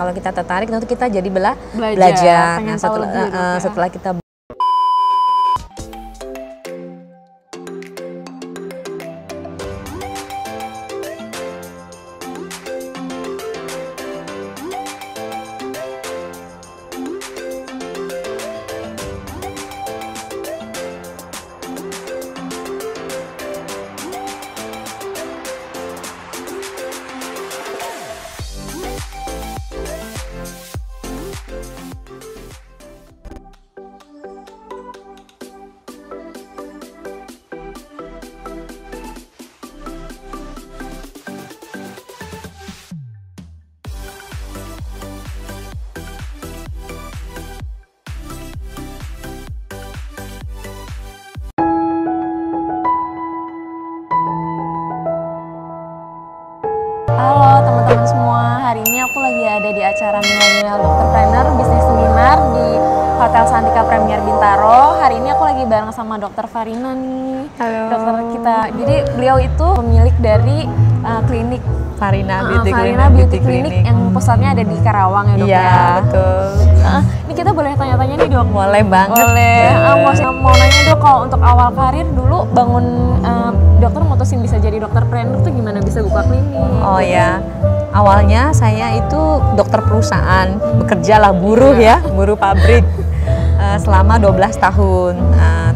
kalau kita tertarik tentu kita jadi belajar. Nah, setelah kita Halo teman-teman semua, hari ini aku lagi ada di acara Millennial Dokterpreneur Business Seminar di Hotel Santika Premier Bintaro. Hari ini aku lagi bareng sama Dokter Farina nih. Halo. Dokter kita. Jadi beliau itu pemilik dari klinik Farina Beauty Clinic yang pusatnya ada di Karawang ya dok ya. Iya betul. Ini kita boleh tanya-tanya nih dok. Boleh banget. Boleh. Mau nanya dok, kalau untuk awal karir dulu bangun dokter mutusin bisa jadi dokterpreneur tuh gimana bisa buka klinik? Oh ya, awalnya saya itu dokter perusahaan, bekerja lah buruh ya, buruh pabrik selama 12 tahun.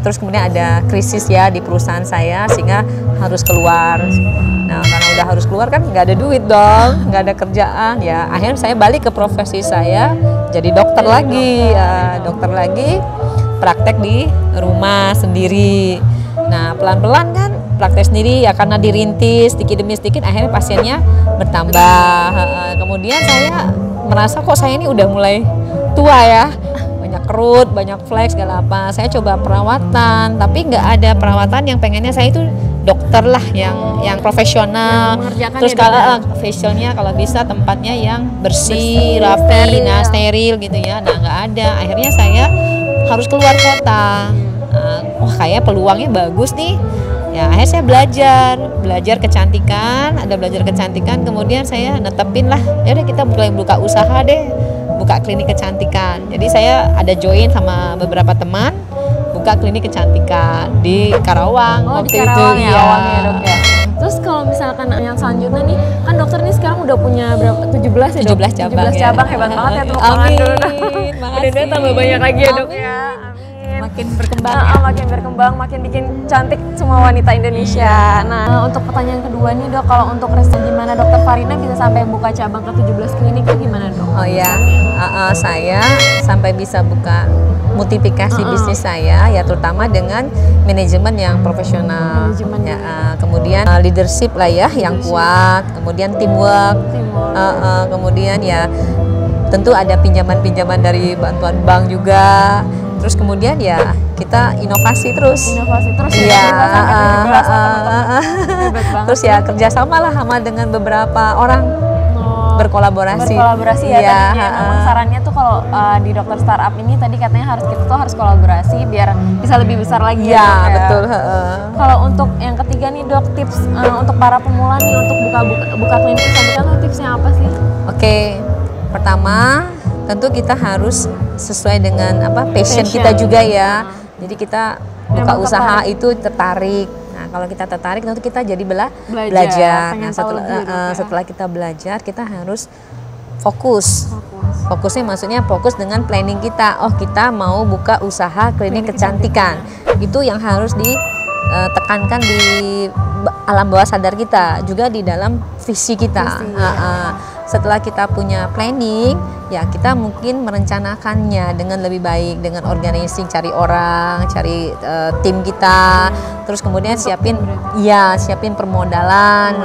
Terus kemudian ada krisis ya di perusahaan saya sehingga harus keluar. Nah karena udah harus keluar kan nggak ada duit dong, nggak ada kerjaan ya. Akhirnya saya balik ke profesi saya, jadi dokter lagi, dokter lagi, praktek di rumah sendiri. Nah pelan-pelan kan praktek sendiri ya karena dirintis sedikit demi sedikit akhirnya pasiennya bertambah. Kemudian saya merasa kok saya ini udah mulai tua ya, banyak kerut, banyak flek segala apa. Saya coba perawatan tapi nggak ada perawatan yang pengennya saya itu dokter lah yang profesional. Terus kalau facialnya kalau bisa tempatnya yang bersih, rapi, steril gitu ya. Nah nggak ada. Akhirnya saya harus keluar kota. Wah kayak peluangnya bagus nih. Ya akhirnya saya belajar kecantikan, kemudian saya netepin lah, ya udah kita mulai buka usaha deh, buka klinik kecantikan. Jadi saya ada join sama beberapa teman, buka klinik kecantikan di Karawang waktu di Karawang itu ya, awalnya ya dok ya. Terus kalau misalkan yang selanjutnya nih, kan dokter nih sekarang udah punya berapa? 17 ya dok? 17 cabang 17 cabang, hebat banget ya dok. Amin, mudah-mudahan tambah banyak lagi ya dok ya. Makin berkembang makin berkembang, makin bikin cantik semua wanita Indonesia. Nah untuk pertanyaan kedua nih dok, kalau untuk resto gimana dokter Farina bisa sampai buka cabang ke 17 klinik itu gimana dok? Oh ya, saya sampai bisa buka multiplikasi bisnis saya ya terutama dengan manajemen yang profesional, kemudian leadership lah ya yang kuat, kemudian teamwork. Kemudian ya tentu ada pinjaman-pinjaman dari bantuan bank juga. Terus kemudian ya kita inovasi terus ya, terus ya kerjasama lah sama dengan beberapa orang, berkolaborasi ya. Memang sarannya tuh kalau di dokter startup ini tadi katanya kita tuh harus kolaborasi biar bisa lebih besar lagi ya, betul. Kalau untuk yang ketiga nih dok, tips untuk para pemula nih untuk buka klinik kecantikan tuh tipsnya apa sih? Oke, pertama tentu kita harus sesuai dengan passion kita juga ya. Jadi kita buka usaha itu tertarik. Nah kalau kita tertarik tentu kita jadi belajar. Nah setelah kita belajar kita harus fokus. Fokusnya maksudnya fokus dengan planning kita. Oh kita mau buka usaha klinik kecantikan. Itu yang harus ditekankan di alam bawah sadar kita, juga di dalam visi kita. Setelah kita punya planning, ya kita mungkin merencanakannya dengan lebih baik, dengan organizing, cari orang, cari tim kita, terus kemudian siapin permodalan.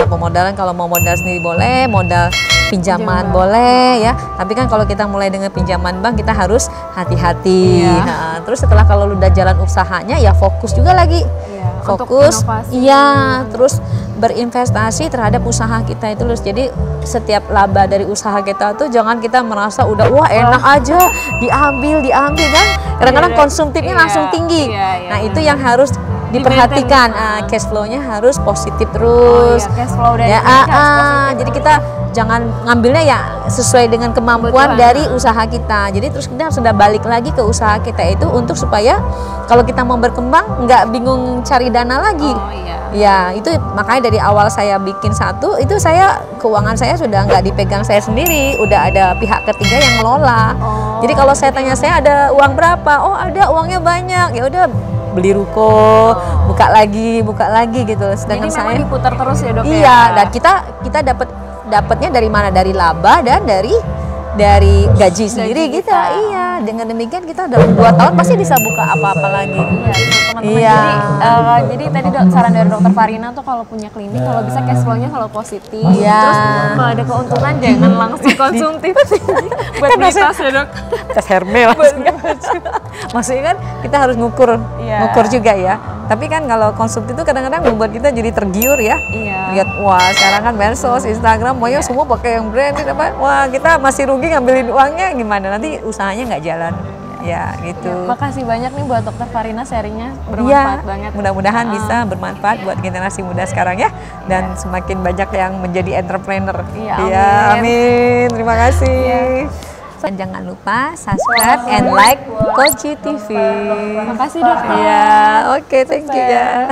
Pemodalan kalau mau modal sendiri boleh, modal pinjaman boleh ya. Tapi kan kalau kita mulai dengan pinjaman bank kita harus hati-hati. Terus setelah kalau udah jalan usahanya ya fokus juga lagi. Fokus, terus berinvestasi terhadap usaha kita itu terus. Jadi setiap laba dari usaha kita tuh jangan kita merasa udah wah enak aja diambil kan. Kadang-kadang konsumtifnya langsung tinggi. Nah itu yang harus diperhatikan. Cash flow-nya harus positif terus. Cash flow dari jadi kita jangan ngambilnya ya sesuai dengan kemampuan Kebutuhan. dari usaha kita. Jadi terus kita sudah balik lagi ke usaha kita itu untuk supaya kalau kita mau berkembang nggak bingung cari dana lagi. Oh iya. Ya itu makanya dari awal saya bikin satu itu keuangan saya sudah nggak dipegang saya sendiri, udah ada pihak ketiga yang ngelola. Oh, Jadi kalau saya tanya saya ada uang berapa, oh ada uangnya banyak, ya udah beli ruko, buka lagi gitu. Sedangkan Jadi saya memang diputar terus ya dok ya? iya, dan kita dapatnya dari mana? Dari laba dan dari gaji sendiri Gaji kita. kita. Iya, dengan demikian kita dalam 2 tahun pasti bisa buka apa-apa lagi. Iya, teman-teman. Iya. Jadi tadi saran dari dokter Farina tuh kalau punya klinik, kalau bisa cash flow-nya kalau positif. Iya. Terus kalau ada keuntungan jangan langsung konsumtif. Buat Kan beli maksud- tas ya dok. Tas Hermes. Maksudnya kan kita harus ngukur Iya. juga ya. Tapi kan kalau konsumtif itu kadang-kadang membuat kita jadi tergiur ya. Iya. Lihat wah sekarang kan medsos, Instagram, pokoknya semua pakai yang branded apa. Wah kita masih rugi ngambilin uangnya gimana? Nanti usahanya nggak jalan. Ya gitu. Makasih banyak nih buat dokter Farina sharingnya Iya, bermanfaat banget. mudah-mudahan bisa bermanfaat buat generasi muda sekarang ya, dan semakin banyak yang menjadi entrepreneur. Iya, Iya, amin. amin. Terima kasih. Dan jangan lupa subscribe and like Koji TV. Makasih dok. Iya, oke, thank you ya.